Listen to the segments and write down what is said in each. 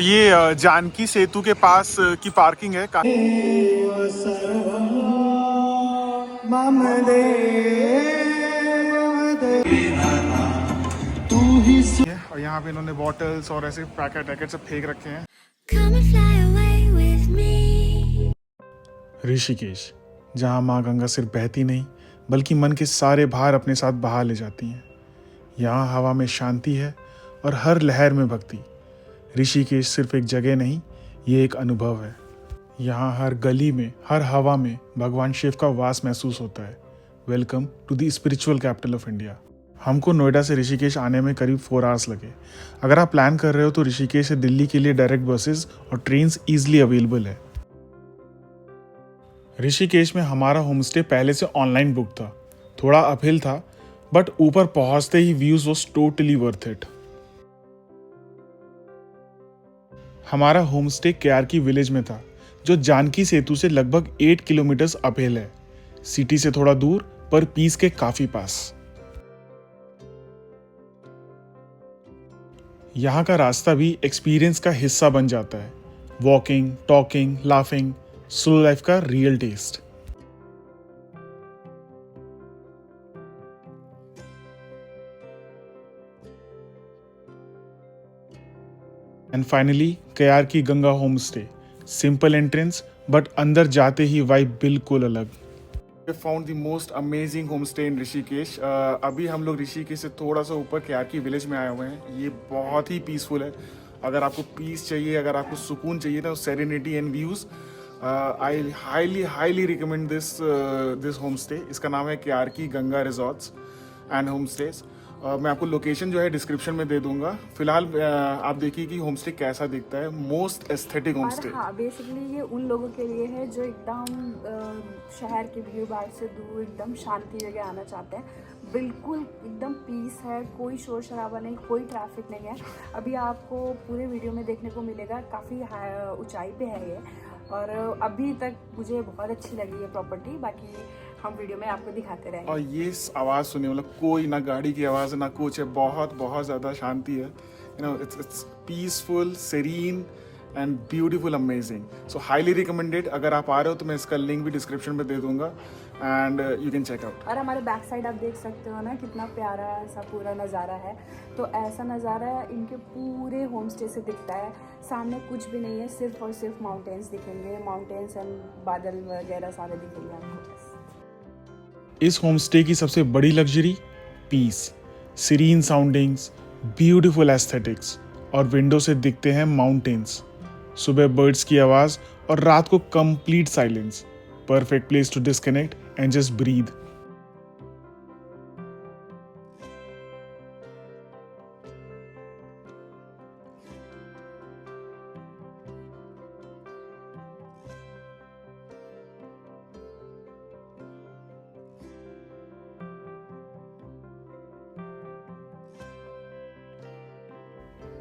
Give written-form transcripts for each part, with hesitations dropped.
ये जानकी सेतु के पास की पार्किंग है और यहाँ पे इन्होंने बॉटल्स और ऐसे पैकेट वैकेट सब फेंक रखे हैं। ऋषिकेश, जहाँ माँ गंगा सिर्फ बहती नहीं बल्कि मन के सारे भार अपने साथ बहा ले जाती हैं। यहाँ हवा में शांति है और हर लहर में भक्ति। ऋषिकेश सिर्फ एक जगह नहीं, ये एक अनुभव है। यहाँ हर गली में, हर हवा में भगवान शिव का वास महसूस होता है। Welcome to the spiritual capital of India. हमको नोएडा से ऋषिकेश आने में करीब 4 आवर्स लगे। अगर आप प्लान कर रहे हो तो ऋषिकेश से दिल्ली के लिए डायरेक्ट बसेस और ट्रेन्स ईजिली अवेलेबल है। ऋषिकेश में हमारा होमस्टे पहले से ऑनलाइन बुक था। थोड़ा अपहिल था, बट ऊपर पहुंचते ही views was totally worth it. हमारा होमस्टे केआरकी विलेज में था, जो जानकी सेतु से लगभग 8 किलोमीटर अपहिल है। सिटी से थोड़ा दूर पर पीस के काफी पास। यहाँ का रास्ता भी एक्सपीरियंस का हिस्सा बन जाता है। Walking, talking, laughing, slow life का रियल टेस्ट। एंड फाइनली केआरकी Ganga home stay. Simple entrance but अंदर जाते ही वाइब बिल्कुल अलग। We found the most amazing homestay in Rishikesh. अभी हम लोग ऋषिकेश से थोड़ा सा ऊपर केआरकी विलेज में आए हुए हैं। ये बहुत ही पीसफुल है। अगर आपको पीस चाहिए, अगर आपको सुकून चाहिए ना, serenity and views, I highly recommend this home stay. इसका नाम है केआरकी Ganga resorts and home stays. मैं आपको लोकेशन जो है डिस्क्रिप्शन में दे दूंगा। फिलहाल आप देखिए कि होम स्टे कैसा दिखता है। Most aesthetic home stay. हाँ, बेसिकली ये उन लोगों के लिए है जो एकदम शहर की भीड़ भाड़ से दूर एकदम शांति जगह आना चाहते हैं। बिल्कुल एकदम पीस है, कोई शोर शराबा नहीं, कोई ट्रैफिक नहीं है। अभी आपको पूरे वीडियो में देखने को मिलेगा, काफ़ी ऊंचाई पे है ये, और अभी तक मुझे बहुत अच्छी लगी ये प्रॉपर्टी। बाकी हम वीडियो में आपको दिखाते रहेंगे। और ये आवाज़ सुनिए, मतलब कोई ना गाड़ी की आवाज़ ना कुछ है, बहुत बहुत ज़्यादा शांति है। You know, it's peaceful, serine and beautiful, amazing. So highly recommended. अगर आप आ रहे हो तो मैं इसका लिंक भी डिस्क्रिप्शन में दे दूंगा and you can check out. और हमारे बैक साइड आप देख सकते हो ना, कितना प्यारा ऐसा पूरा नज़ारा है। तो ऐसा नज़ारा इनके पूरे होम स्टे से दिखता है। सामने कुछ भी नहीं है, सिर्फ और सिर्फ माउंटेन्स दिखेंगे। माउंटेन्स एंड बादल वगैरह सारे दिखेंगे आपको। इस होमस्टे की सबसे बड़ी luxury peace, serene surroundings, beautiful aesthetics और विंडो से दिखते हैं माउंटेन्स। सुबह बर्ड्स की आवाज़ और रात को complete silence. Perfect place to disconnect and just breathe.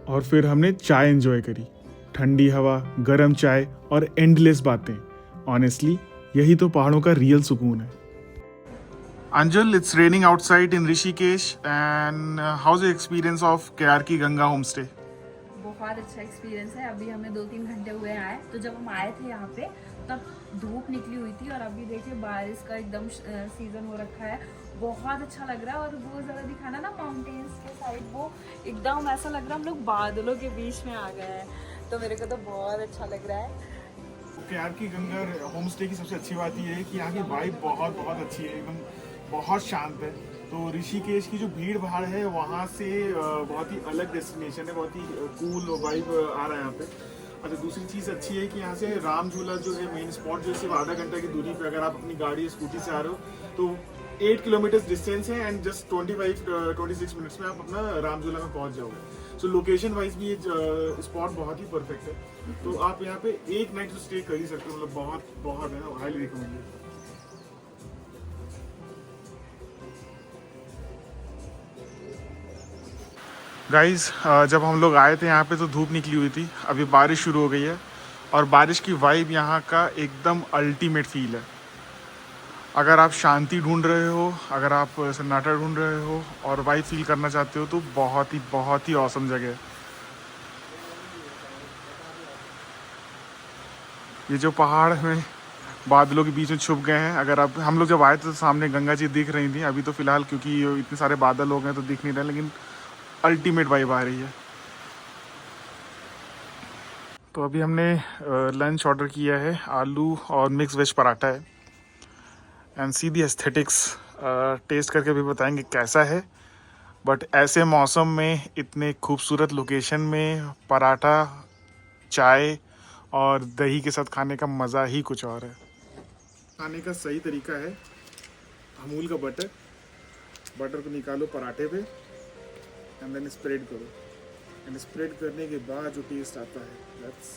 और फिर हमने चाय एंजॉय करी। ठंडी हवा, गरम चाय और एंडलेस बातें। ऑनेस्टली यही तो पहाड़ों का रियल सुकून है। Anjul, it's raining outside in Rishikesh and how's your experience of केआरकी गंगा होमस्टे? बहुत अच्छा एक्सपीरियंस है। अभी हमें 2-3 घंटे हुए आए, तो जब हम आए थे यहाँ पे तब धूप निकली हुई थी, और अभी देखिए बारिश का एकदम सीजन हो रखा है। बहुत अच्छा लग रहा है। और वो ज़रा दिखाना ना माउंटेन्स के साइड, वो एकदम ऐसा लग रहा है हम लोग बादलों के बीच में आ गए हैं। तो मेरे को तो बहुत अच्छा लग रहा है। केआरकी गंगा होमस्टे की सबसे अच्छी बात यह है कि यहाँ की वाइब बहुत बहुत अच्छी है, एकदम बहुत शांत है। तो ऋषिकेश की जो भीड़ भाड़ है वहाँ से बहुत ही अलग डेस्टिनेशन है, बहुत ही कूल वाइब आ रहा है यहाँ पे। अच्छा, दूसरी चीज़ अच्छी है कि यहाँ से राम झूला जो है मेन स्पॉट, जो सिर्फ आधा घंटा की दूरी पे, अगर आप अपनी गाड़ी या स्कूटी से आ रहे हो तो 8 किलोमीटर डिस्टेंस है एंड जस्ट 26 मिनट्स में आप अपना राम झूला में पहुँच जाओगे। सो लोकेशन वाइज भी ये स्पॉट बहुत ही परफेक्ट है। तो आप यहाँ पे एक नाइट तो स्टे कर ही सकते हो, मतलब बहुत बहुत है ना, हाईली रिकमेंडेड। गाइज, जब हम लोग आए थे यहाँ पे तो धूप निकली हुई थी। अभी बारिश शुरू हो गई है और बारिश की वाइब यहाँ का एकदम अल्टीमेट फील है। अगर आप शांति ढूंढ रहे हो, अगर आप सन्नाटा ढूंढ रहे हो और वाइब फील करना चाहते हो तो बहुत ही ऑसम जगह है। ये जो पहाड़ में बादलों के बीच में छुप गए हैं, अगर आप हम लोग जब आए तो सामने गंगा जी दिख रही थी, अभी तो फिलहाल क्योंकि इतने सारे बादल हो गए तो दिख नहीं रहे, लेकिन अल्टीमेट वाइब आ रही है। तो अभी हमने लंच ऑर्डर किया है, आलू और मिक्स वेज पराठा है। And see the aesthetics, taste करके भी बताएंगे कैसा है। बट ऐसे मौसम में इतने खूबसूरत लोकेशन में पराठा, चाय और दही के साथ खाने का मज़ा ही कुछ और है। खाने का सही तरीका है अमूल का बटर को निकालो पराठे पे एंड देन स्प्रेड करो, एंड स्प्रेड करने के बाद जो टेस्ट आता है दैट्स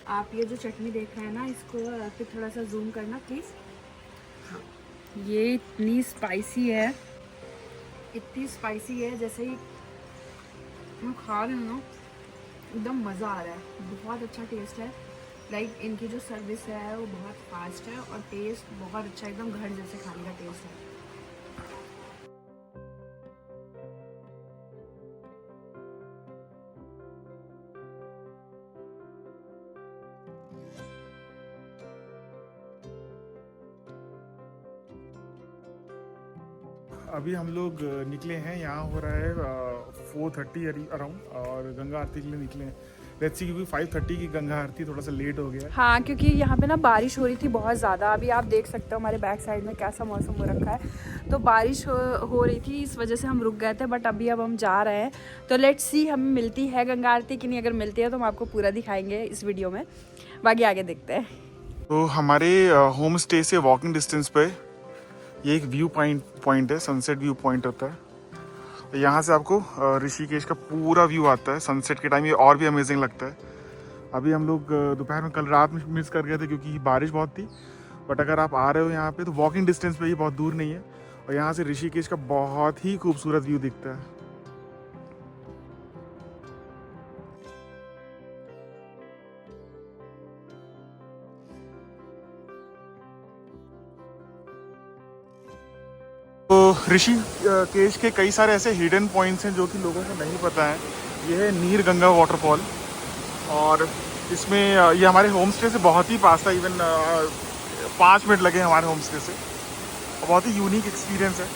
आप ये जो चटनी देख रहे हैं ना, इसको फिर थोड़ा सा जूम करना प्लीज़। ये इतनी स्पाइसी है, इतनी स्पाइसी है, जैसे ही मैं खा रही हूँ ना एकदम मज़ा आ रहा है। बहुत अच्छा टेस्ट है। लाइक इनकी जो सर्विस है वो बहुत फास्ट है और टेस्ट बहुत अच्छा, एकदम घर जैसे खाने का टेस्ट है। अभी हम लोग निकले हैं, यहाँ हो रहा है 4:30 अराउंड, और गंगा आरती के लिए निकले हैं। लेट्स सी, क्योंकि 5:30 की गंगा आरती थोड़ा सा लेट हो गया है। हाँ, क्योंकि यहाँ पे ना बारिश हो रही थी बहुत ज़्यादा। अभी आप देख सकते हो हमारे बैक साइड में कैसा मौसम हो रखा है। तो बारिश हो रही थी, इस वजह से हम रुक गए थे। बट अभी अब हम जा रहे हैं, तो लेट्स सी हमें मिलती है गंगा आरती कि नहीं। अगर मिलती है तो हम आपको पूरा दिखाएंगे इस वीडियो में, बाकी आगे देखते हैं। तो हमारे होम स्टे से वॉकिंग डिस्टेंस पे ये एक व्यू पॉइंट है, सनसेट व्यू पॉइंट होता है। यहाँ से आपको ऋषिकेश का पूरा व्यू आता है सनसेट के टाइम, ये और भी अमेजिंग लगता है। अभी हम लोग दोपहर में कल रात में मिस कर गए थे क्योंकि बारिश बहुत थी। बट अगर आप आ रहे हो यहाँ पे तो वॉकिंग डिस्टेंस पे ही, बहुत दूर नहीं है, और यहाँ से ऋषिकेश का बहुत ही खूबसूरत व्यू दिखता है। तो ऋषिकेश के कई सारे ऐसे हिडन पॉइंट्स हैं जो कि लोगों को नहीं पता है। ये है नीर गंगा वाटरफॉल, और इसमें ये हमारे होम स्टे से बहुत ही पास था। इवन 5 मिनट लगे हमारे होम स्टे से। बहुत ही यूनिक एक्सपीरियंस है।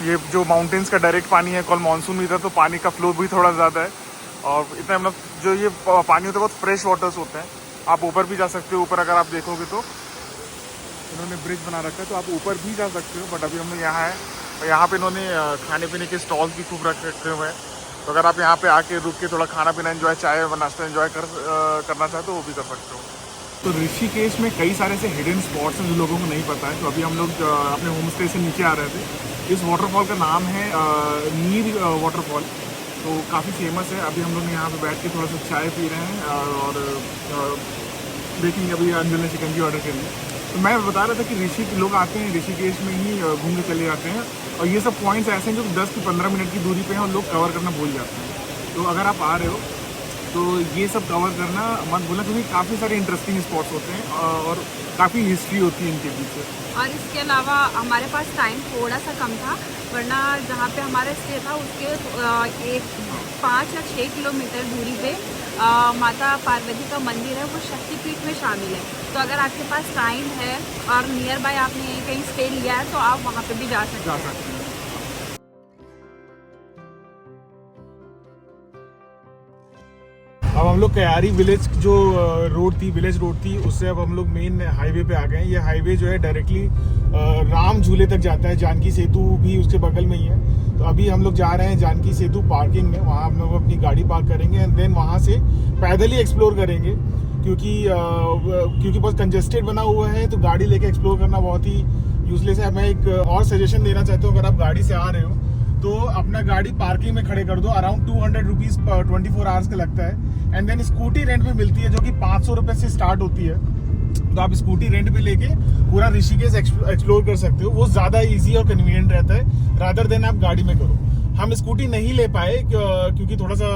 ये जो माउंटेन्स का डायरेक्ट पानी है, कल मानसून में इधर तो पानी का फ्लो भी थोड़ा ज़्यादा है, और इतना मतलब जो ये पानी होता है बहुत फ्रेश वाटर्स होते हैं। आप ऊपर भी जा सकते हो, ऊपर अगर आप देखोगे तो इन्होंने ब्रिज बना रखा है, तो आप ऊपर भी जा सकते हो। बट अभी हम लोग यहाँ हैं, और यहाँ पे इन्होंने खाने पीने के स्टॉल्स भी खूब रखे हुए हैं। तो अगर आप यहाँ पे आके रुक के थोड़ा खाना पीना एंजॉय, चाय नाश्ता एंजॉय करना चाहते हो वो भी कर सकते हो। तो ऋषिकेश में कई सारे ऐसे हिडन स्पॉट्स हैं जो लोगों को नहीं पता है। तो अभी हम लोग अपने होम स्टे से नीचे आ रहे थे। इस वाटरफॉल का नाम है नीर वाटरफॉल, तो काफ़ी फेमस है। अभी हम लोग यहाँ पे बैठ के थोड़ा सा चाय पी रहे हैं, और देखेंगे अभी अंजल ने चिकन की ऑर्डर करी है। तो मैं बता रहा था कि लोग आते हैं ऋषिकेश में ही घूम के चले जाते हैं, और ये सब पॉइंट्स ऐसे हैं जो 10 से 15 मिनट की दूरी पे हैं और लोग कवर करना भूल जाते हैं। तो अगर आप आ रहे हो तो ये सब कवर करना मत भूलना, क्योंकि काफ़ी सारे इंटरेस्टिंग स्पॉट्स होते हैं और काफ़ी हिस्ट्री होती है इनके पीछे। और इसके अलावा हमारे पास टाइम थोड़ा सा कम था, वरना जहाँ पे हमारा स्टे था उसके 5 या 6 किलोमीटर दूरी पे माता पार्वती का मंदिर है, वो शक्तिपीठ में शामिल है। तो अगर आपके पास टाइम है और नियर बाय आपने कहीं स्टे लिया है तो आप वहाँ पे भी जा सकते हैं। अब हम लोग कयारी विलेज जो विलेज रोड थी, उससे अब हम लोग मेन हाईवे पे आ गए हैं। ये हाईवे जो है डायरेक्टली राम झूले तक जाता है, जानकी सेतु भी उसके बगल में ही है। तो अभी हम लोग जा रहे हैं जानकी सेतु पार्किंग में, वहाँ हम लोग अपनी गाड़ी पार्क करेंगे एंड देन वहाँ से पैदल ही एक्सप्लोर करेंगे, क्योंकि बहुत कंजेस्टेड बना हुआ है, तो गाड़ी लेके एक्सप्लोर करना बहुत ही यूजलेस है। मैं एक और सजेशन देना चाहता हूँ, अगर आप गाड़ी से आ रहे हो तो अपना गाड़ी पार्किंग में खड़े कर दो। अराउंड 200 रुपीज़ 24 आवर्स का लगता है। एंड देन स्कूटी रेंट पे मिलती है जो कि 500 रुपये से स्टार्ट होती है। तो आप स्कूटी रेंट पे लेके पूरा ऋषिकेश एक्सप्लोर कर सकते हो। वो ज़्यादा इजी और कन्वीनियंट रहता है रादर देन आप गाड़ी में करो। हम स्कूटी नहीं ले पाए क्योंकि थोड़ा सा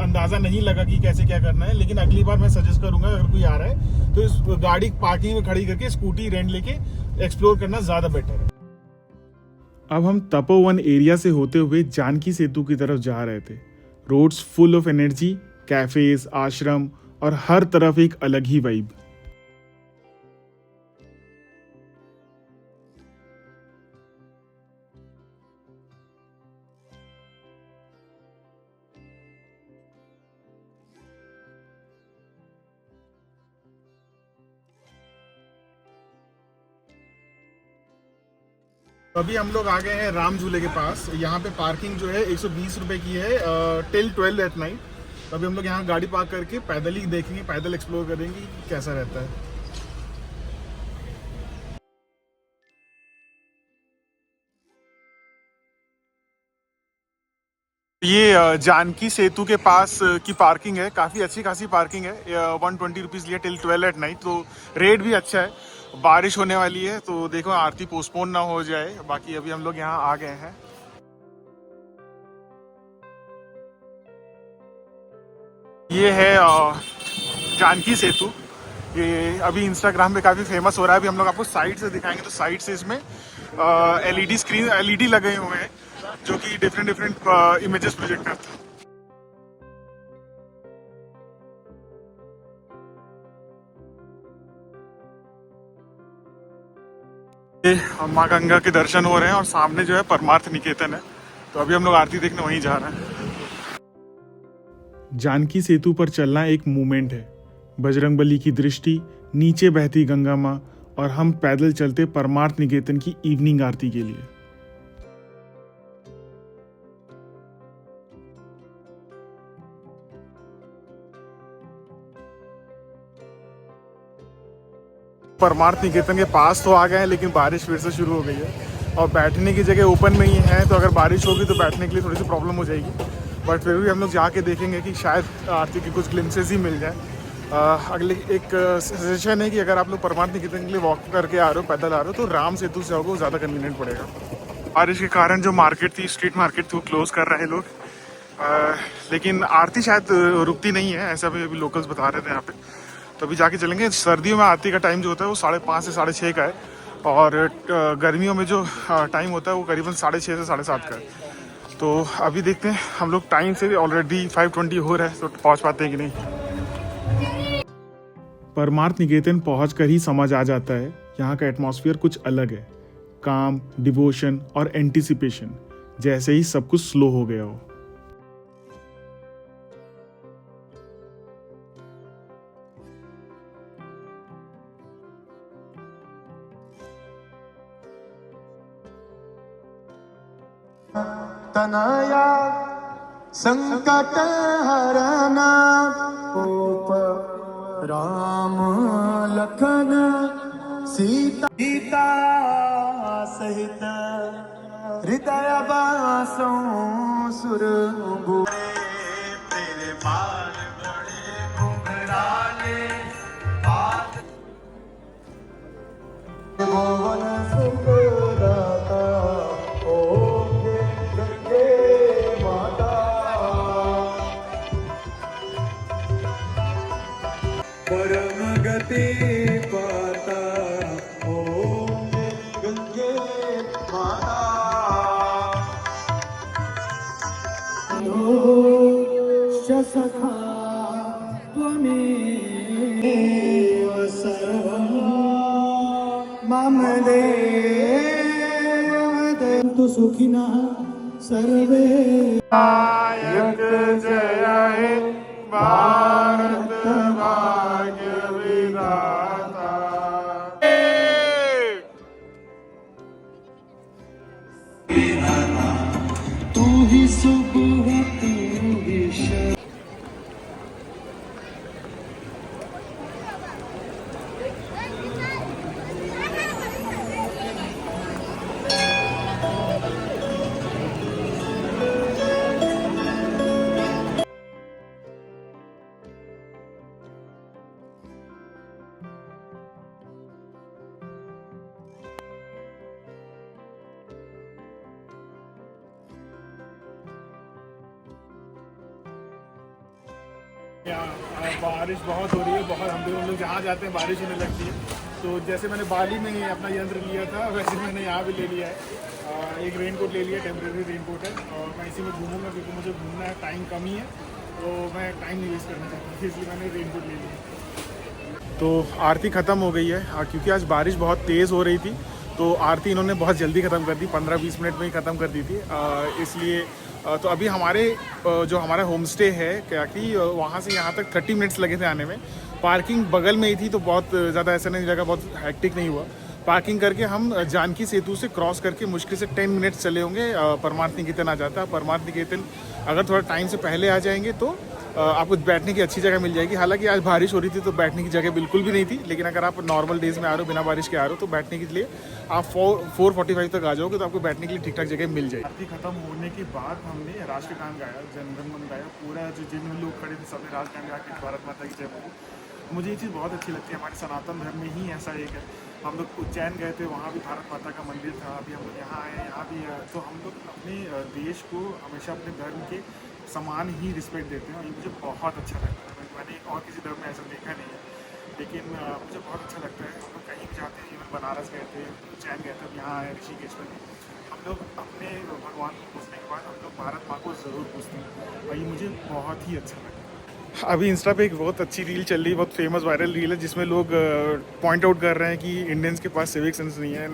अंदाजा नहीं लगा कि कैसे क्या करना है, लेकिन अगली बार मैं सजेस्ट करूंगा अगर कोई आ रहा है तो इस गाड़ी पार्किंग में खड़ी करके स्कूटी रेंट लेके एक्सप्लोर करना ज्यादा बेटर है। अब हम तपोवन एरिया से होते हुए जानकी सेतु की तरफ जा रहे थे। Roads full of energy, cafes, आश्रम और हर तरफ एक अलग ही वाइब। अभी हम लोग आ गए हैं राम झूले के पास। यहाँ पे पार्किंग जो है 120 रुपए की है टिल 12 एट नाइट। तो अभी हम लोग यहाँ गाड़ी पार्क करके पैदल ही देखेंगे, पैदल एक्सप्लोर करेंगे कि कैसा रहता है। ये जानकी सेतु के पास की पार्किंग है, काफ़ी अच्छी खासी पार्किंग है। 120 रुपीज़ लिया टिल 12 एट नाइट, तो रेट भी अच्छा है। बारिश होने वाली है तो देखो आरती पोस्टपोन ना हो जाए। बाकी अभी हम लोग यहाँ आ गए हैं। ये है जानकी सेतु। ये अभी इंस्टाग्राम पे काफ़ी फेमस हो रहा है। अभी हम लोग आपको साइड से दिखाएंगे, तो साइड से इसमें एलईडी स्क्रीन, एलईडी लगे हुए हैं जो कि डिफरेंट डिफरेंट इमेजेस प्रोजेक्ट करते हैं। माँ गंगा के दर्शन हो रहे हैं और सामने जो है परमार्थ निकेतन है। तो अभी हम लोग आरती देखने वहीं जा रहे हैं। जानकी सेतु पर चलना एक मूवमेंट है। बजरंगबली की दृष्टि, नीचे बहती गंगा माँ और हम पैदल चलते परमार्थ निकेतन की इवनिंग आरती के लिए। परमार्थ निकेतन के पास तो आ गए हैं, लेकिन बारिश फिर से शुरू हो गई है और बैठने की जगह ओपन में ही है, तो अगर बारिश होगी तो बैठने के लिए थोड़ी सी प्रॉब्लम हो जाएगी। बट फिर भी हम लोग जाके देखेंगे कि शायद आरती के कुछ ग्लिम्सेस ही मिल जाए। अगले एक सजेशन है कि अगर आप लोग परमार्थ निकेतन के लिए वॉक करके आ रहे हो, पैदल आ रहे हो, तो राम सेतु से आओगे, ज़्यादा कन्वीनियंट पड़ेगा। बारिश के कारण जो मार्केट थी, स्ट्रीट मार्केट थी, वो क्लोज कर रहे हैं लोग। लेकिन आरती शायद रुकती नहीं है, ऐसा भी अभी लोकल्स बता रहे थे यहाँ पे। तो अभी जाके चलेंगे। सर्दियों में आरती का टाइम जो होता है वो 5:30 से 6:30 का है, और गर्मियों में जो टाइम होता है वो करीबन 6:30 से 7:30 का है। तो अभी देखते हैं, हम लोग टाइम से ऑलरेडी 5:20 हो रहा है, तो पहुंच पाते हैं कि नहीं। परमार्थ निकेतन पहुंच कर ही समझ आ जाता है यहाँ का एटमॉस्फेयर कुछ अलग है। काम, डिवोशन और एंटिसिपेशन, जैसे ही सब कुछ स्लो हो गया हो। तनया संकट हरना रूप राम लखन सीता सहित हृदय बासों सुरभु तेरे बाल बड़े घुंघराले भुवन सुखदाता परम गति पाता ओम गंगे माता। सखा त्वमेव सर्वं मम देव सुखिनः सर्वे। नायक जय हे भारत भाग्य विधाता। तू ही सुबह तू ही शाम। यहाँ बारिश बहुत हो रही है, बहुत हम लोग जहाँ जाते हैं बारिश होने लगती है। तो जैसे मैंने बाली में अपना यंत्र लिया था वैसे मैंने यहाँ भी ले लिया है। एक रेनकोट ले लिया, टेम्प्रेरी रेनकोट है, और मैं इसी में घूमूंगा क्योंकि मुझे घूमना है, टाइम कम ही है, तो मैं टाइम नहीं वेस्ट करना चाहता, इसलिए मैंने रेनकोट ले लिया। तो आरती ख़त्म हो गई है, क्योंकि आज बारिश बहुत तेज़ हो रही थी तो आरती इन्होंने बहुत जल्दी ख़त्म कर दी, 15-20 मिनट में ही ख़त्म कर दी थी। इसलिए तो अभी हमारे जो हमारा होम स्टे है क्या कि वहाँ से यहाँ तक 30 मिनट्स लगे थे आने में। पार्किंग बगल में ही थी तो बहुत ज़्यादा ऐसा नहीं लगा, बहुत हैक्टिक नहीं हुआ। पार्किंग करके हम जानकी सेतु से क्रॉस करके मुश्किल से 10 मिनट्स चले होंगे, परमार्थ निकेतन आ जाता है। परमार्थ निकेतन अगर थोड़ा टाइम से पहले आ जाएंगे तो आपको बैठने की अच्छी जगह मिल जाएगी। हालांकि आज बारिश हो रही थी तो बैठने की जगह बिल्कुल भी नहीं थी, लेकिन अगर आप नॉर्मल डेज़ में आ रहे हो, बिना बारिश के आ रहे हो, तो बैठने के लिए आप 4:45 तक आ जाओगे तो आपको बैठने के लिए ठीक ठाक जगह मिल जाएगी। आरती खत्म होने के बाद हमने राष्ट्रगान गाया, जनगण मन गाया, पूरा जो जिन लोग खड़े थे सबने राष्ट्रगान गा के भारत माता की जय बोली। मुझे ये चीज़ बहुत अच्छी लगती है, हमारे सनातन धर्म में ही ऐसा एक है। हम लोग उज्जैन गए थे, वहाँ भी भारत माता का मंदिर था, अभी हम लोग यहाँ आए, यहाँ भी है। तो हम लोग अपने देश को हमेशा अपने धर्म के समान ही रिस्पेक्ट देते हैं, और ये मुझे बहुत अच्छा लगता है। मैंने और किसी धर्म में ऐसा देखा नहीं है, लेकिन मुझे बहुत अच्छा लगता है। हम लोग कहीं भी जाते हैं, इवन बनारस गए थे, उज्जैन गए थे, यहाँ आए ऋषिकेश में, हम लोग अपने भगवान को पूछने के बाद हम लोग भारत माँ को ज़रूर पूछते हैं, और ये मुझे बहुत ही अच्छा लगता है। अभी इंस्टा पे एक बहुत अच्छी रील चल रही है, बहुत फेमस वायरल रील है, जिसमें लोग पॉइंट आउट कर रहे हैं कि इंडियंस के पास सिविक सेंस नहीं है।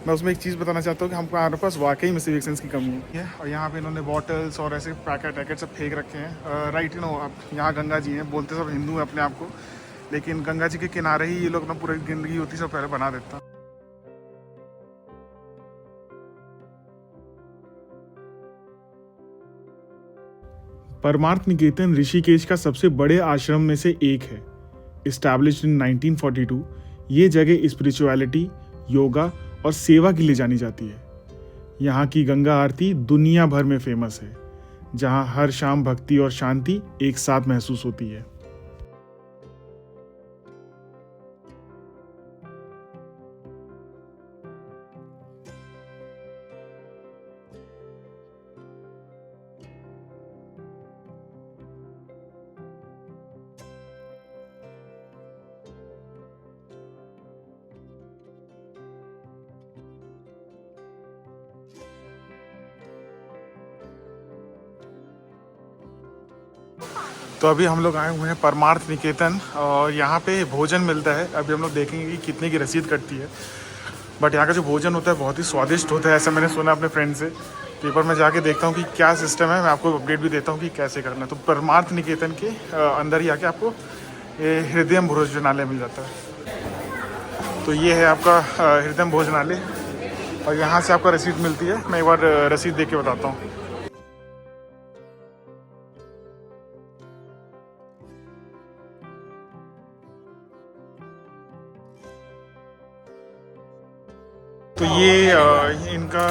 मैं उसमें एक चीज़ बताना चाहता हूँ कि हमारे पास वाकई में सिविक सेंस की कमी है। और यहाँ पे इन्होंने बॉटल्स और ऐसे पैकेट वैकेट सब फेंक रखे हैं। राइट, अब यहाँ गंगा जी हैं, बोलते सब हिंदू हैं अपने आप को, लेकिन गंगा जी के किनारे ही ये लोग अपना पूरी गंदगी होती सब पहले बना देता। परमार्थ निकेतन ऋषिकेश का सबसे बड़े आश्रम में से एक है। इस्टेब्लिश्ड इन 1942, ये जगह स्पिरिचुअलिटी, योगा और सेवा के लिए जानी जाती है। यहाँ की गंगा आरती दुनिया भर में फेमस है, जहाँ हर शाम भक्ति और शांति एक साथ महसूस होती है। तो अभी हम लोग आए हुए हैं परमार्थ निकेतन, और यहाँ पे भोजन मिलता है। अभी हम लोग देखेंगे कि कितने की रसीद कटती है, बट यहाँ का जो भोजन होता है बहुत ही स्वादिष्ट होता है, ऐसा मैंने सुना अपने फ्रेंड से। तो एक बार मैं जाके देखता हूँ कि क्या सिस्टम है, मैं आपको अपडेट भी देता हूँ कि कैसे करना है। तो परमार्थ निकेतन के अंदर ही आके आपको हृदय भोजनालय मिल जाता है। तो ये है आपका हृदय भोजनालय, और यहाँ से आपका रसीद मिलती है। मैं एक बार रसीद देख के बताता हूँ। तो ये इनका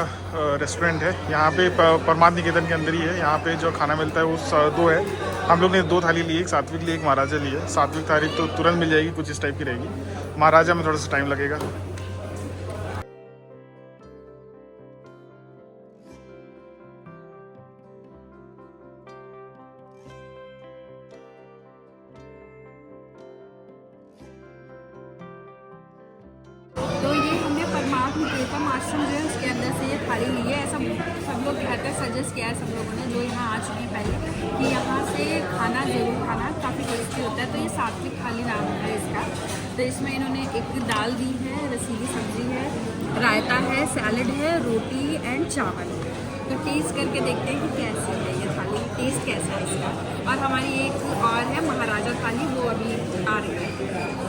रेस्टोरेंट है, यहाँ पे परमार्थ निकेतन के अंदर ही है। यहाँ पे जो खाना मिलता है वो 2 है। हम लोग ने 2 थाली ली, एक सात्विक ली, एक महाराजा ली है। सात्विक थाली तो तुरंत मिल जाएगी, कुछ इस टाइप की रहेगी। महाराजा में थोड़ा सा टाइम लगेगा। निकेतन आश्रम जो है उसके अंदर से ये थाली ली है। ऐसा सब लोग कहते हैं, सजेस्ट किया है सब लोगों ने जो यहाँ आ चुके हैं पहले, कि यहाँ से खाना ज़रूर खाना, काफ़ी टेस्टी होता है। तो ये सात्विक थाली नाम है इसका। तो इसमें इन्होंने एक दाल दी है, रसीली सब्जी है, रायता है, सैलड है, रोटी एंड चावल। तो टेस्ट करके देखते हैं कि कैसी है ये थाली, टेस्ट कैसा है इसका। और हमारी एक और है महाराजा थाली, वो अभी आ रही है।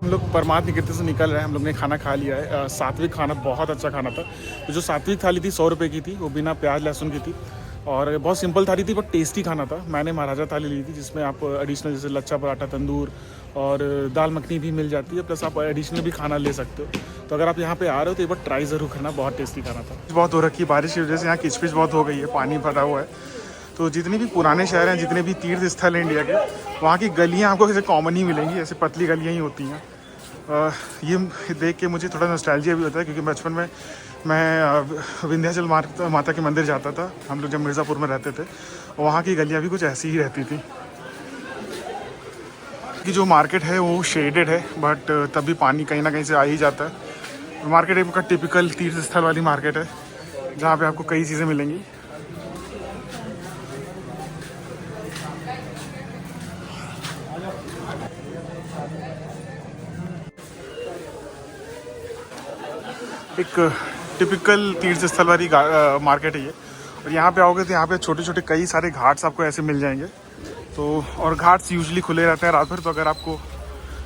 हम लोग परमार्थ निकेतन से निकल रहे हैं। हम लोग ने खाना खा लिया है, सात्विक खाना, बहुत अच्छा खाना था। तो जो सात्विक थाली थी 100 रुपये की थी, वो बिना प्याज लहसुन की थी, और बहुत सिंपल थाली थी बट टेस्टी खाना था। मैंने महाराजा थाली ली थी जिसमें आप एडिशनल जैसे लच्छा पराठा, तंदूर और दाल मखनी भी मिल जाती है, प्लस आप एडिशनल भी खाना ले सकते हो। तो अगर आप यहाँ पे आ रहे हो तो एक बार ट्राई ज़रूर करना, बहुत टेस्टी खाना था। बहुत हो रखी है बारिश की वजह से, यहाँ किचपिच बहुत हो गई है, पानी भरा हुआ है। तो जितने भी पुराने शहर हैं, जितने भी तीर्थ स्थल हैं इंडिया के, वहाँ की गलियाँ आपको ऐसे कॉमन ही मिलेंगी, ऐसे पतली गलियाँ ही होती हैं। ये देख के मुझे थोड़ा नॉस्टैल्जिया भी होता है क्योंकि बचपन में मैं विंध्याचल माता के मंदिर जाता था, हम लोग जब मिर्ज़ापुर में रहते थे। वहाँ की गलियाँ भी कुछ ऐसी ही रहती थी। कि जो मार्केट है वो शेडेड है बट तब भी पानी कहीं ना कहीं से आ ही जाता है। मार्केट एक टिपिकल तीर्थ स्थल वाली मार्केट है जहाँ पे आपको कई चीज़ें मिलेंगी। एक टिपिकल तीर्थ स्थल वाली मार्केट है ये। और यहाँ पे आओगे तो यहाँ पे छोटे छोटे कई सारे घाट्स आपको ऐसे मिल जाएंगे। तो और घाट्स यूजुअली खुले रहते हैं रात भर, तो अगर आपको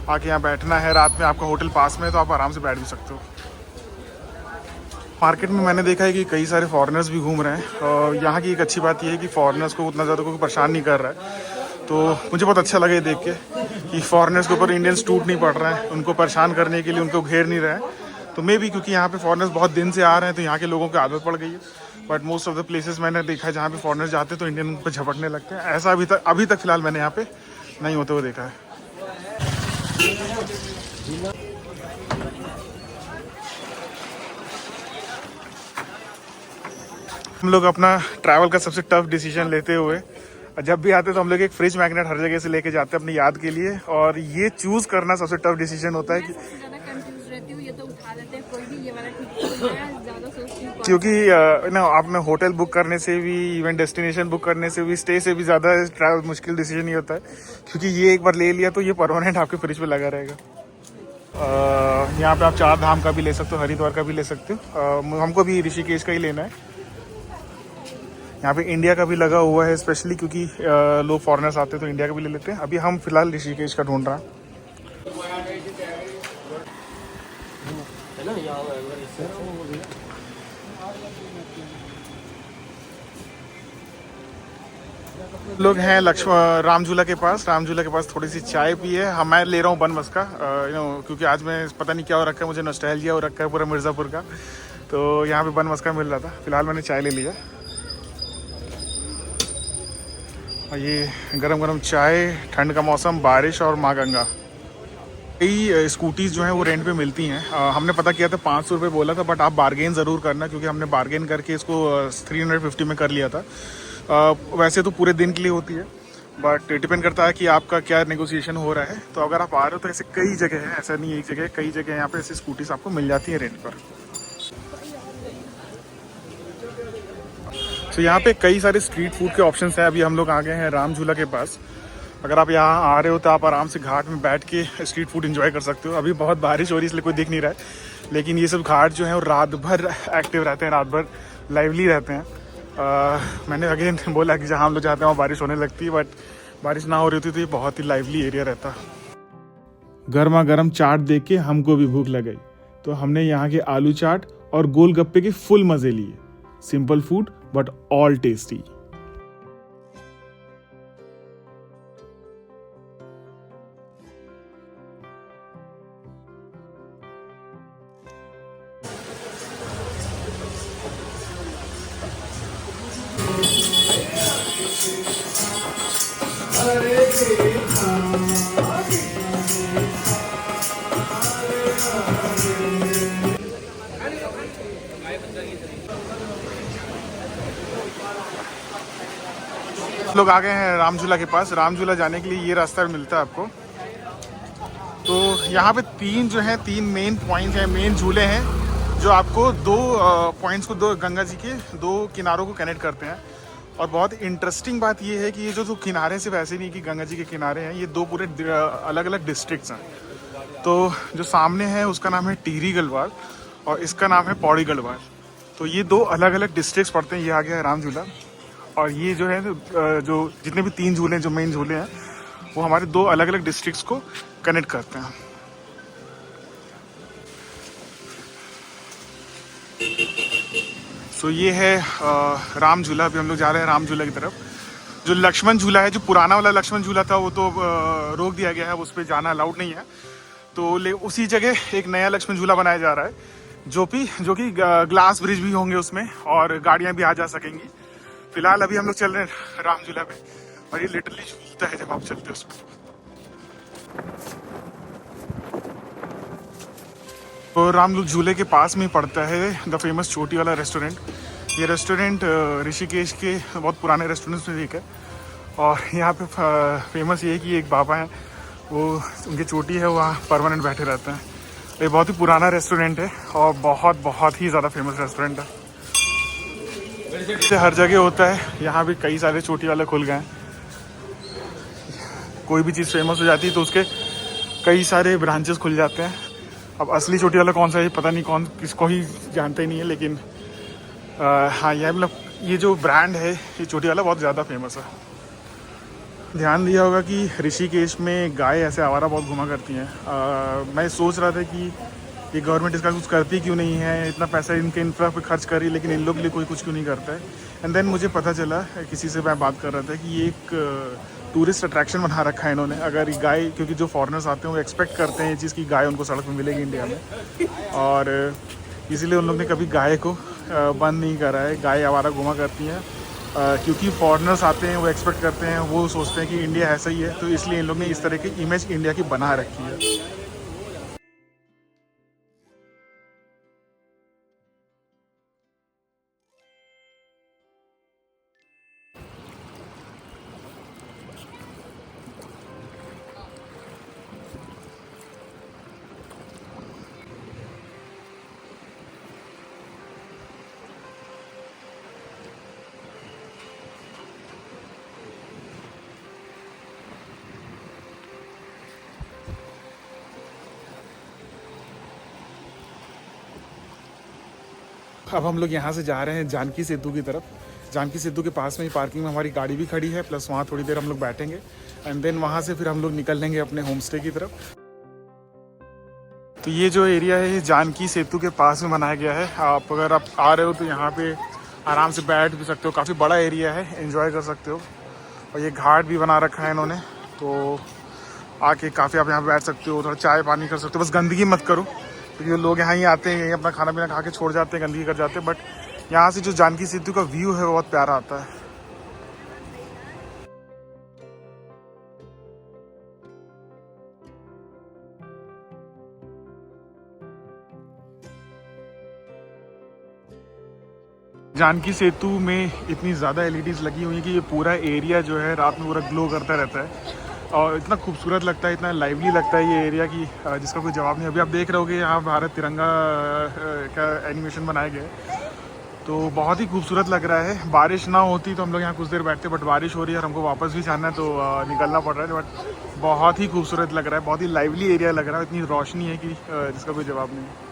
आके यहाँ बैठना है रात में, आपका होटल पास में है, तो आप आराम से बैठ भी सकते हो। मार्केट में मैंने देखा है कि कई सारे फॉरेनर्स भी घूम रहे हैं और यहाँ की एक अच्छी बात यह है कि फॉरेनर्स को उतना ज़्यादा कोई परेशान नहीं कर रहा है। तो मुझे बहुत अच्छा लगा ये देख के कि फॉरेनर्स के ऊपर इंडियंस टूट नहीं पड़ रहे हैं, उनको परेशान करने के लिए उनको घेर नहीं रहे हैं। तो मे भी क्योंकि यहाँ पे फॉरेनर्स बहुत दिन से आ रहे हैं तो यहाँ के लोगों की आदत पड़ गई है। But most of the places मैंने देखा है जहाँ पे फॉरेनर्स जाते हैं तो इंडियन उन पर झपटने लगते हैं। ऐसा अभी तक फिलहाल मैंने यहाँ पे नहीं होते हुए देखा है। हम लोग अपना ट्रैवल का सबसे टफ डिसीजन लेते हुए जब भी आते तो हम लोग एक फ्रिज मैग्नेट हर जगह से लेके जाते हैं अपनी याद के लिए, और ये चूज करना सबसे टफ डिसीजन होता है कि क्योंकि ना आपने होटल बुक करने से भी, इवेंट डेस्टिनेशन बुक करने से भी, स्टे से भी ज़्यादा ट्रैवल मुश्किल डिसीजन ही होता है क्योंकि ये एक बार ले लिया तो ये परमानेंट आपके फ्रिज पे लगा रहेगा। यहाँ पे आप 4 धाम का भी ले सकते हो, हरिद्वार का भी ले सकते हो। हमको भी ऋषिकेश का ही लेना है। यहाँ पे इंडिया का भी लगा हुआ है स्पेशली क्योंकि लोग फॉरेनर्स आते हैं तो इंडिया का भी ले लेते हैं। अभी हम फिलहाल ऋषिकेश का ढूंढ रहे हैं। लोग हैं राम झूला के पास। राम झूला के पास थोड़ी सी चाय पी है। मैं ले रहा हूँ बन मस्का, क्योंकि आज मैं पता नहीं क्या हो रखा है, मुझे नॉस्टैल्जिया हो रखा है पूरा मिर्ज़ापुर का। तो यहाँ पे बन मस्का मिल रहा था, फिलहाल मैंने चाय ले लिया। और ये गरम गरम चाय, ठंड का मौसम, बारिश और माँ गंगा। कई स्कूटीज़ जो हैं वो रेंट पे मिलती हैं। हमने पता किया था 500 रुपये बोला था, बट आप बार्गेन ज़रूर करना क्योंकि हमने बार्गेन करके इसको 350 में कर लिया था। वैसे तो पूरे दिन के लिए होती है बट डिपेंड करता है कि आपका क्या नेगोशिएशन हो रहा है। तो अगर आप आ रहे हो तो ऐसे कई जगह है, ऐसा नहीं एक जगह, कई जगह यहाँ पे ऐसी स्कूटीज आपको मिल जाती है रेंट पर। तो यहाँ पे कई सारे स्ट्रीट फूड के ऑप्शंस हैं। अभी हम लोग आ गए हैं राम झूला के पास। अगर आप यहाँ आ रहे हो तो आप आराम से घाट में बैठ के स्ट्रीट फूड एंजॉय कर सकते हो। अभी बहुत बारिश हो रही है इसलिए कोई दिख नहीं रहा है, लेकिन ये सब घाट जो है वो रात भर एक्टिव रहते हैं, रात भर लाइवली रहते हैं। मैंने अगेन बोला कि जहाँ हम लोग जाते हैं वहाँ बारिश होने लगती है, बट बारिश ना हो रही थी तो ये बहुत ही लाइवली एरिया रहता। गर्मा गर्म चाट देख के हमको भी भूख लग गई, तो हमने यहाँ के आलू चाट और गोलगप्पे के फुल मज़े लिए। Simple food but all tasty. लोग आ गए हैं राम झूला के पास। राम झूला जाने के लिए ये रास्ता मिलता है आपको। तो यहाँ पे तीन मेन पॉइंट हैं, मेन झूले हैं जो आपको दो पॉइंट्स को, दो गंगा जी के दो किनारों को कनेक्ट करते हैं। और बहुत इंटरेस्टिंग बात ये है कि ये जो किनारे सिर्फ ऐसे नहीं कि गंगा जी के किनारे हैं, ये दो पूरे अलग अलग डिस्ट्रिक्ट्स हैं। तो जो सामने है उसका नाम है टिहरी गढ़वाल और इसका नाम है पौड़ी गढ़वाल। तो ये दो अलग अलग डिस्ट्रिक्ट्स पड़ते हैं। ये आ गया है राम झूला, और ये जो है जो जितने भी 3 झूले हैं, जो मेन झूले हैं, वो हमारे दो अलग अलग डिस्ट्रिक्ट्स को कनेक्ट करते हैं। सो ये है राम झूला। अभी हम लोग जा रहे हैं राम झूला की तरफ। जो लक्ष्मण झूला है, जो पुराना वाला लक्ष्मण झूला था, वो तो रोक दिया गया है, उस पर जाना अलाउड नहीं है। तो उसी जगह एक नया लक्ष्मण झूला बनाया जा रहा है, जो कि ग्लास ब्रिज भी होंगे उसमें और गाड़ियां भी आ जा सकेंगी। फिलहाल अभी हम लोग चल रहे हैं राम झूला पे, और ये लिटरली झूलता है जब आप चलते हो उसमें। तो राम झूले के पास में ही पड़ता है द फेमस चोटी वाला रेस्टोरेंट। ये रेस्टोरेंट ऋषिकेश के बहुत पुराने रेस्टोरेंट्स में एक है, और यहाँ पे फेमस ये है कि एक बाबा हैं, वो उनकी चोटी है, वहाँ परमानेंट बैठे रहते हैं। ये बहुत ही पुराना रेस्टोरेंट है और बहुत बहुत ही ज़्यादा फेमस रेस्टोरेंट है। हर जगह होता है, यहाँ भी कई सारे चोटी वाले खुल गए हैं। कोई भी चीज़ फेमस हो जाती है तो उसके कई सारे ब्रांचेस खुल जाते हैं। अब असली चोटी वाला कौन सा है पता नहीं, कौन किसको ही जानते ही नहीं है, लेकिन हाँ, यह मतलब ये जो ब्रांड है, ये चोटी वाला बहुत ज़्यादा फेमस है। ध्यान दिया होगा कि ऋषिकेश में गाय ऐसे आवारा बहुत घुमा करती हैं। मैं सोच रहा था कि ये गवर्नमेंट इसका कुछ करती क्यों नहीं है, इतना पैसा इनके इंफ्रा पे खर्च कर रही है, लेकिन इन लोग के लिए कोई कुछ क्यों नहीं करता है। एंड देन मुझे पता चला, किसी से मैं बात कर रहा था, कि ये एक टूरिस्ट अट्रैक्शन बना रखा है इन्होंने। अगर गाय, क्योंकि जो फॉरेनर्स आते हैं वो एक्सपेक्ट करते हैं ये चीज़ की गाय उनको सड़क में मिलेगी इंडिया में, और इसीलिए उन लोग ने कभी गाय को बंद नहीं करा है। गाय आवारा घुमा करती हैं, क्योंकि फॉरेनर्स आते हैं, वो एक्सपेक्ट करते हैं, वो सोचते हैं कि इंडिया ऐसा ही है, तो इसलिए इन लोग ने इस तरह की इमेज इंडिया की बना रखी है। अब हम लोग यहाँ से जा रहे हैं जानकी सेतु की तरफ। जानकी सेतु के पास में ही पार्किंग में हमारी गाड़ी भी खड़ी है, प्लस वहाँ थोड़ी देर हम लोग बैठेंगे, एंड देन वहाँ से फिर हम लोग निकल लेंगे अपने होम स्टे की तरफ। तो ये जो एरिया है, ये जानकी सेतु के पास में बनाया गया है। अगर आप आ रहे हो तो यहाँ पे आराम से बैठ भी सकते हो, काफ़ी बड़ा एरिया है, एंजॉय कर सकते हो। और ये घाट भी बना रखा है इन्होंने, तो आके काफ़ी आप यहाँ बैठ सकते हो, थोड़ा चाय पानी कर सकते हो। बस गंदगी मत करो, क्योंकि लोग यहाँ ही आते हैं, यहीं अपना खाना पीना खा के छोड़ जाते हैं, गंदगी कर जाते हैं। बट यहाँ से जो जानकी सेतु का व्यू है वो बहुत प्यारा आता है। जानकी सेतु में इतनी ज़्यादा एलईडीज़ लगी हुई हैं कि ये पूरा एरिया जो है रात में पूरा ग्लो करता रहता है, और इतना खूबसूरत लगता है, इतना लाइवली लगता है ये एरिया की जिसका कोई जवाब नहीं। अभी आप देख रहे होगे यहाँ भारत तिरंगा का एनिमेशन बनाया गया है, तो बहुत ही खूबसूरत लग रहा है। बारिश ना होती तो हम लोग यहाँ कुछ देर बैठते, बट बारिश हो रही है और हमको वापस भी जाना है, तो निकलना पड़ रहा है। बट बहुत ही खूबसूरत लग रहा है, बहुत ही लाइवली एरिया लग रहा है, इतनी रोशनी है कि जिसका कोई जवाब नहीं।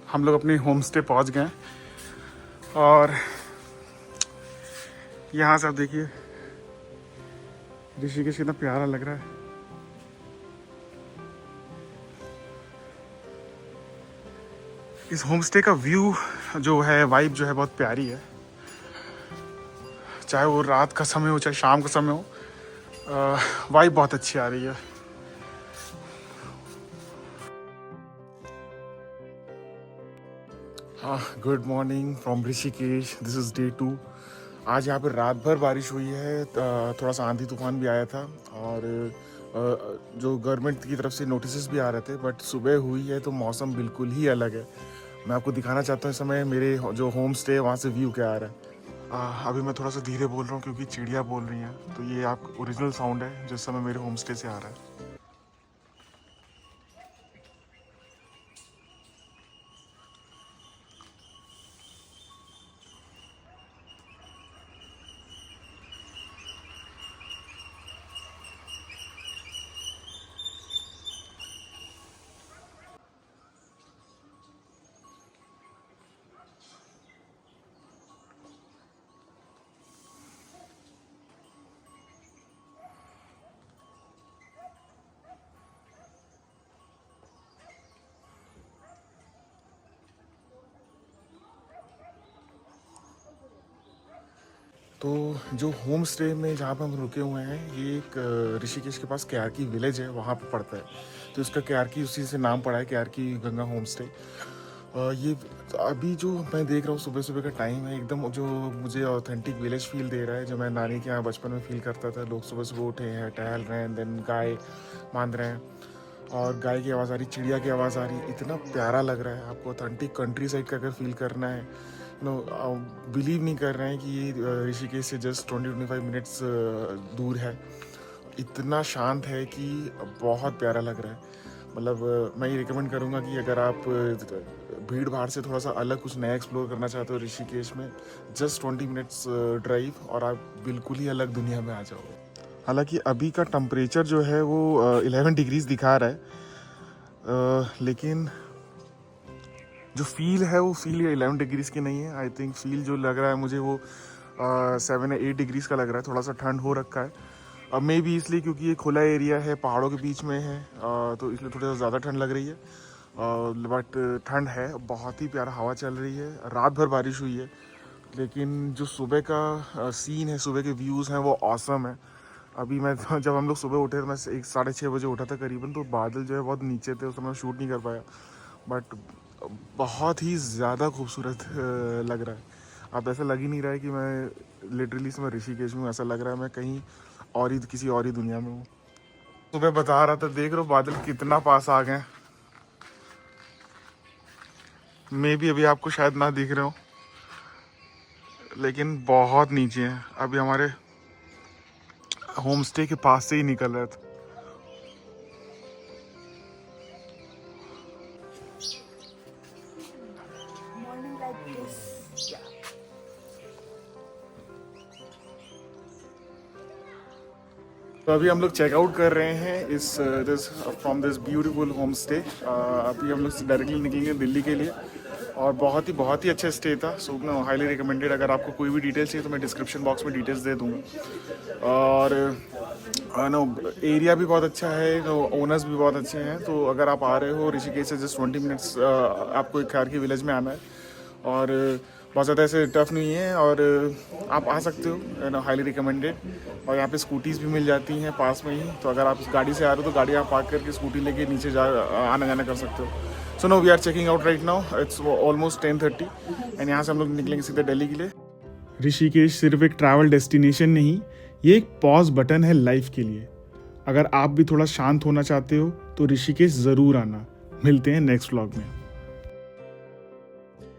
हम लोग अपने होम स्टे पहुँच गए, और यहाँ से आप देखिए ऋषिकेश कितना प्यारा लग रहा है। इस होम स्टे का व्यू जो है, वाइब जो है, बहुत प्यारी है। चाहे वो रात का समय हो चाहे शाम का समय हो, वाइब बहुत अच्छी आ रही है। Good morning from Rishikesh, this is day 2। आज यहाँ पर रात भर बारिश हुई है, थोड़ा सा आंधी तूफान भी आया था, और जो गवर्नमेंट की तरफ से नोटिस भी आ रहे थे, बट सुबह हुई है तो मौसम बिल्कुल ही अलग है। मैं आपको दिखाना चाहता हूँ इस समय मेरे जो होम स्टे है वहाँ से व्यू क्या आ रहा है। अभी मैं थोड़ा सा धीरे बोल रहा हूँ क्योंकि चिड़िया बोल रही हैं, तो ये आप ओरिजिनल साउंड है जो इस समय मेरे होम स्टे से आ रहा है। तो जो होम स्टे में जहाँ पर हम रुके हुए हैं ये एक ऋषिकेश के पास केआरकी विलेज है, वहाँ पर पड़ता है। तो इसका केआरकी उसी से नाम पड़ा है, केआरकी गंगा होम स्टे। ये अभी जो मैं देख रहा हूँ सुबह सुबह का टाइम है, एकदम जो मुझे ऑथेंटिक विलेज फील दे रहा है, जो मैं नानी के यहाँ बचपन में फील करता था। लोग सुबह सुबह उठे हैं, टहल रहे हैं, देन गाय बांध रहे हैं और गाय की आवाज़ आ रही, चिड़िया की आवाज़ आ रही, इतना प्यारा लग रहा है। आपको ऑथेंटिक कंट्री साइड का अगर फील करना है, बिलीव नहीं कर रहे हैं कि ये ऋषिकेश से जस्ट 20-25 मिनट्स दूर है। इतना शांत है कि बहुत प्यारा लग रहा है। मतलब मैं ये रिकमेंड करूँगा कि अगर आप भीड़ भाड़ से थोड़ा सा अलग कुछ नया एक्सप्लोर करना चाहते हो ऋषिकेश में, जस्ट 20 मिनट्स ड्राइव और आप बिल्कुल ही अलग दुनिया में आ जाओगे। हालांकि अभी का टेम्परेचर जो है वो 11 डिग्रीज दिखा रहा है, लेकिन जो फील है वो फील 11 डिग्रीज की नहीं है। आई थिंक फील जो लग रहा है मुझे वो 7 या 8 डिग्रीज का लग रहा है। थोड़ा सा ठंड हो रखा है, अब मे भी इसलिए क्योंकि ये खुला एरिया है, पहाड़ों के बीच में है, तो इसलिए थोड़ा सा ज़्यादा ठंड लग रही है। बट ठंड है, बहुत ही प्यारा हवा चल रही है। रात भर बारिश हुई है, लेकिन जो सुबह का सीन है, सुबह के व्यूज़ हैं वो ऑसम है। अभी मैं जब हम लोग सुबह उठे तो मैं 6:30 बजे उठा था करीबन, तो बादल जो है बहुत नीचे थे, उस समय शूट नहीं कर पाया। बट बहुत ही ज़्यादा खूबसूरत लग रहा है। अब ऐसा लग ही नहीं रहा है कि मैं लिटरली इसमें ऋषिकेश में, ऐसा लग रहा है मैं कहीं और ही किसी और ही दुनिया में हूँ। सुबह बता रहा था, देख रहे हो बादल कितना पास आ गए। मे भी अभी आपको शायद ना दिख रहे हो, लेकिन बहुत नीचे हैं। अभी हमारे होम स्टे के पास से ही निकल रहा था। Morning like this. तो अभी हम लोग चेकआउट कर रहे हैं इस from this beautiful home stay. अभी हम लोग डायरेक्टली निकलेंगे दिल्ली के लिए, और बहुत ही अच्छा स्टे था। So no highly recommended. अगर आपको कोई भी डिटेल्स चाहिए तो मैं डिस्क्रिप्शन बॉक्स में डिटेल्स दे दूँगा। और नो एरिया भी बहुत अच्छा है, नो ओनर्स भी बहुत अच्छे हैं। तो अगर आप आ रहे हो ऋषिकेश से जस्ट 20 मिनट्स आपको केआरकी विलेज में आना है, और बहुत ज़्यादा ऐसे टफ नहीं है, और आप आ सकते हो, नो हाईली रिकमेंडेड। और यहाँ पे स्कूटीज़ भी मिल जाती हैं पास में ही। तो अगर आप गाड़ी से आ रहे हो तो गाड़ी आप पार्क करके स्कूटी लेके नीचे आना जाना कर सकते हो। So now we are checking out right now, it's almost 10:30 and यहाँ से हम लोग निकलेंगे सीधे दिल्ली के लिए। ऋषिकेश सिर्फ एक ट्रैवल डेस्टिनेशन नहीं, ये एक पॉज बटन है लाइफ के लिए। अगर आप भी थोड़ा शांत होना चाहते हो तो ऋषिकेश ज़रूर आना। मिलते हैं नेक्स्ट व्लॉग में।